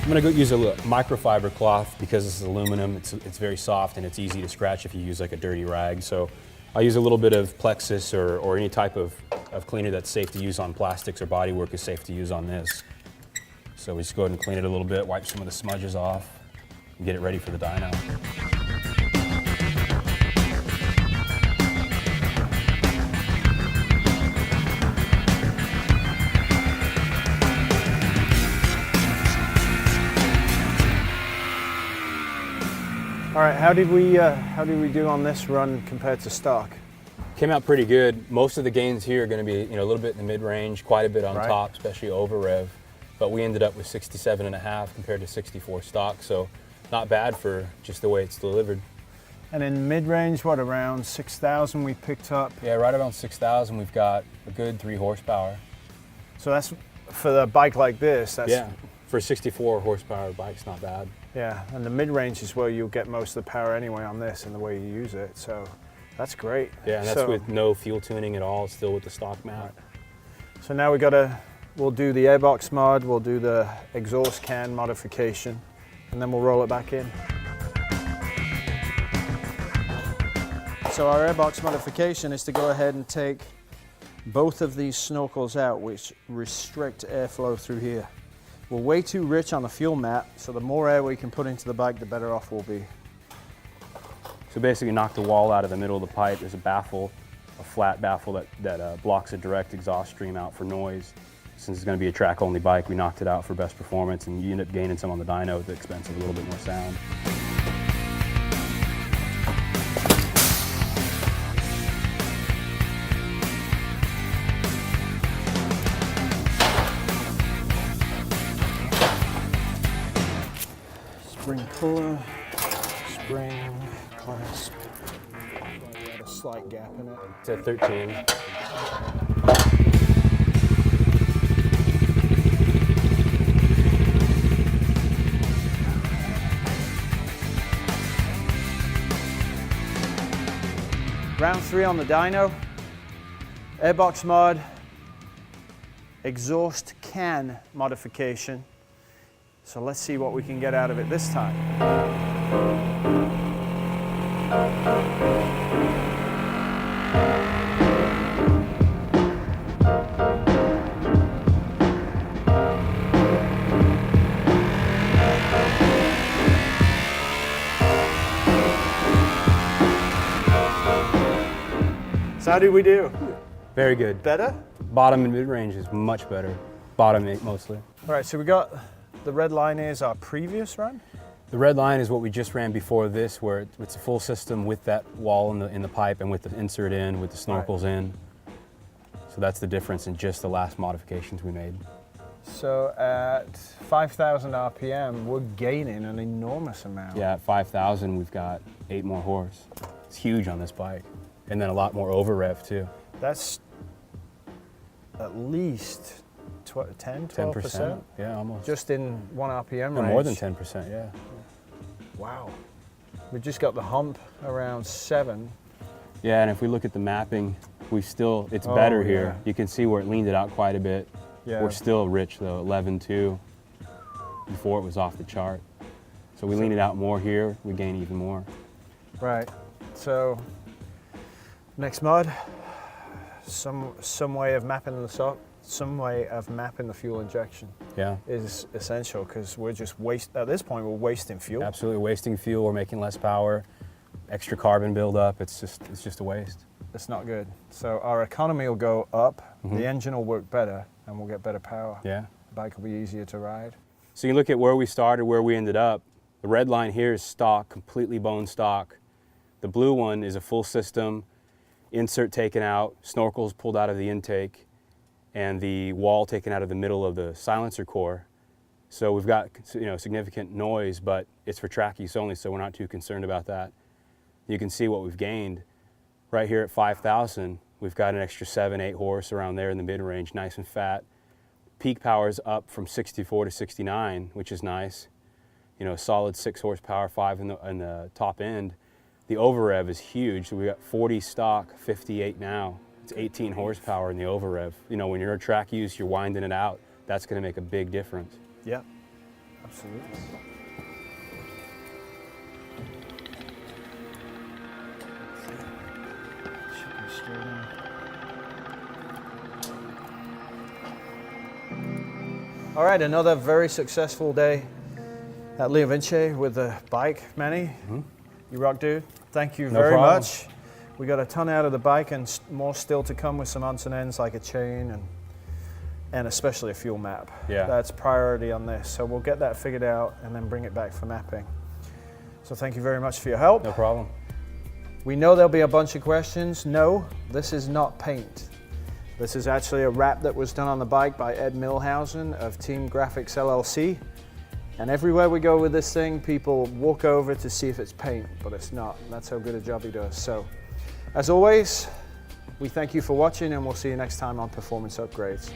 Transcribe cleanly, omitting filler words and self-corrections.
I'm gonna go use a microfiber cloth because this is aluminum. It's very soft and it's easy to scratch if you use like a dirty rag. So I'll use a little bit of Plexus or any type of cleaner that's safe to use on plastics, or bodywork is safe to use on this. So we just go ahead and clean it a little bit, wipe some of the smudges off, and get it ready for the dyno. All right, how did we do on this run compared to stock? Came out pretty good. Most of the gains here are going to be, a little bit in the mid-range, quite a bit on top, especially over rev. But we ended up with 67.5 compared to 64 stock, so not bad for just the way it's delivered. And in mid-range, what, around 6,000 we picked up? Yeah, right around 6,000. We've got a good 3 horsepower. So that's for the bike like this. That's, yeah, for a 64 horsepower bike's not bad. Yeah, and the mid-range is where you'll get most of the power anyway on this and the way you use it, so that's great. Yeah, and that's with no fuel tuning at all, still with the stock mount. Right. So now we'll do the airbox mod, we'll do the exhaust can modification, and then we'll roll it back in. So our airbox modification is to go ahead and take both of these snorkels out, which restrict airflow through here. We're way too rich on the fuel map, so the more air we can put into the bike, the better off we'll be. So basically knock the wall out of the middle of the pipe. There's a baffle, a flat baffle that blocks a direct exhaust stream out for noise. Since it's going to be a track-only bike, we knocked it out for best performance, and you end up gaining some on the dyno at the expense of a little bit more sound. Spring puller, spring clasp. We had a slight gap in it. It's at 13. Round 3 on the dyno. Airbox mod, exhaust can modification. So let's see what we can get out of it this time. So how did we do? Very good. Better? Bottom and mid-range is much better. Bottom 8 mostly. All right, so we got the red line is our previous run. The red line is what we just ran before this, where it's a full system with that wall in the pipe and with the insert in, with the snorkels in. So that's the difference in just the last modifications we made. So at 5,000 RPM, we're gaining an enormous amount. Yeah, at 5,000, we've got 8 more horse. It's huge on this bike. And then a lot more over rev too. That's at least 10–12%? Yeah, almost. Just in 1 RPM range? More than 10%, yeah. Wow. We just got the hump around 7. Yeah, and if we look at the mapping, it's better here. Yeah. You can see where it leaned it out quite a bit. Yeah. We're still rich though, 11.2. Before it was off the chart. So we lean it out more here, we gain even more. Right, so next mod, some way of mapping the sock. Some way of mapping the fuel injection is essential, because we're just at this point we're wasting fuel. Absolutely wasting fuel, we're making less power, extra carbon buildup, it's just a waste. It's not good. So our economy will go up, the engine will work better, and we'll get better power. Yeah. The bike will be easier to ride. So you look at where we started, where we ended up. The red line here is stock, completely bone stock. The blue one is a full system, insert taken out, snorkels pulled out of the intake, and the wall taken out of the middle of the silencer core. So we've got significant noise, but it's for track use only, so we're not too concerned about that. You can see what we've gained. Right here at 5,000, we've got an extra 7–8 horse around there in the mid-range, nice and fat. Peak power's up from 64 to 69, which is nice. A solid 6 horsepower, 5 in the top end. The over rev is huge, so we got 40 stock, 58 now. It's 18 horsepower in the over rev. When you're a track use, you're winding it out. That's going to make a big difference. Yeah. Absolutely. Should go straight in. All right, another very successful day at Leo Vinci with the bike, Manny. You rock, dude. Thank you very much. We got a ton out of the bike and more still to come with some odds and ends like a chain and especially a fuel map. Yeah. That's priority on this. So we'll get that figured out and then bring it back for mapping. So thank you very much for your help. No problem. We know there'll be a bunch of questions. No, this is not paint. This is actually a wrap that was done on the bike by Ed Milhausen of Team Graphics LLC. And everywhere we go with this thing, people walk over to see if it's paint, but it's not. That's how good a job he does. So, as always, we thank you for watching and we'll see you next time on Performance Upgrades.